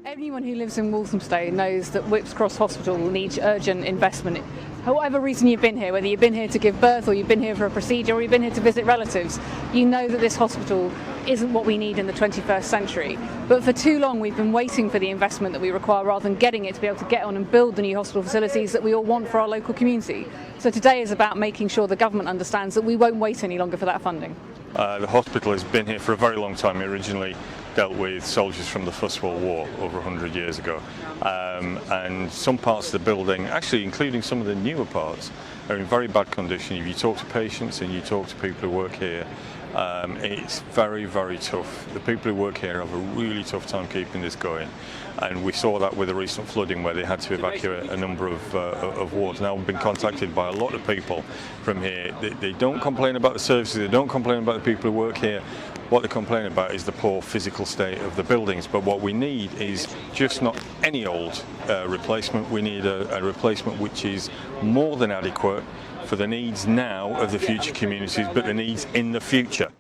Anyone who lives in Walthamstow knows that Whipps Cross Hospital needs urgent investment. For whatever reason you've been here, whether you've been here to give birth or you've been here for a procedure or you've been here to visit relatives, you know that this hospital isn't what we need in the 21st century. But for too long we've been waiting for the investment that we require rather than getting it to be able to get on and build the new hospital facilities that we all want for our local community. So today is about making sure the government understands that we won't wait any longer for that funding. The hospital has been here for a very long time. It originally dealt with soldiers from the First World War over 100 years ago. And some parts of the building, actually including some of the newer parts, are in very bad condition. If you talk to patients and you talk to people who work here, it's very, very tough. The people who work here have a really tough time keeping this going. And we saw that with the recent flooding where they had to evacuate a number of wards. Now, we've been contacted by a lot of people from here. They don't complain about the services, they don't complain about the people who work here. What they complain about is the poor physical state of the buildings. But what we need is just not any old replacement. We need a replacement which is more than adequate for the needs now of the future communities, but the needs in the future.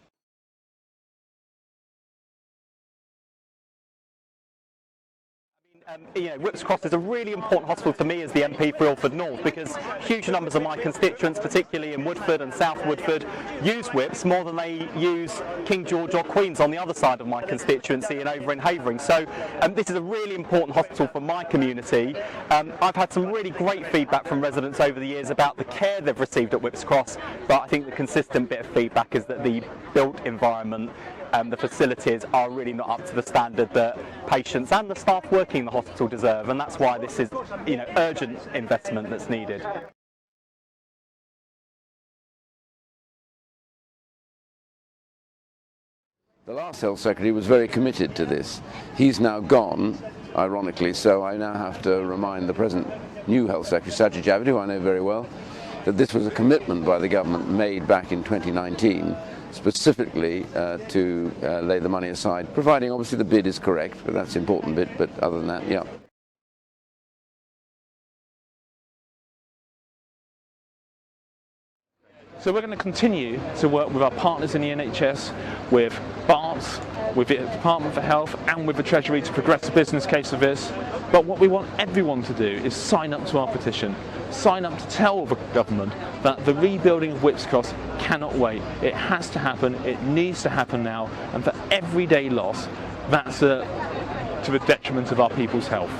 Whipps Cross is a really important hospital for me as the MP for Ilford North, because huge numbers of my constituents, particularly in Woodford and South Woodford, use Whipps more than they use King George or Queen's on the other side of my constituency and over in Havering. So this is a really important hospital for my community. I've had some really great feedback from residents over the years about the care they've received at Whipps Cross, but I think the consistent bit of feedback is that the built environment, the facilities are really not up to the standard that patients and the staff working in the hospital deserve, and that's why this is, urgent investment that's needed. The last Health Secretary was very committed to this. He's now gone, ironically, so I now have to remind the present new Health Secretary, Sajid Javid, who I know very well, that this was a commitment by the government made back in 2019 specifically to lay the money aside, providing obviously the bid is correct, but that's the important bit, but other than that, yeah. So we're going to continue to work with our partners in the NHS, with BARTS, with the Department for Health and with the Treasury to progress the business case of this. But what we want everyone to do is sign up to our petition. Sign up to tell the government that the rebuilding of Whipps Cross cannot wait. It has to happen, it needs to happen now, and for every day loss, that's to the detriment of our people's health.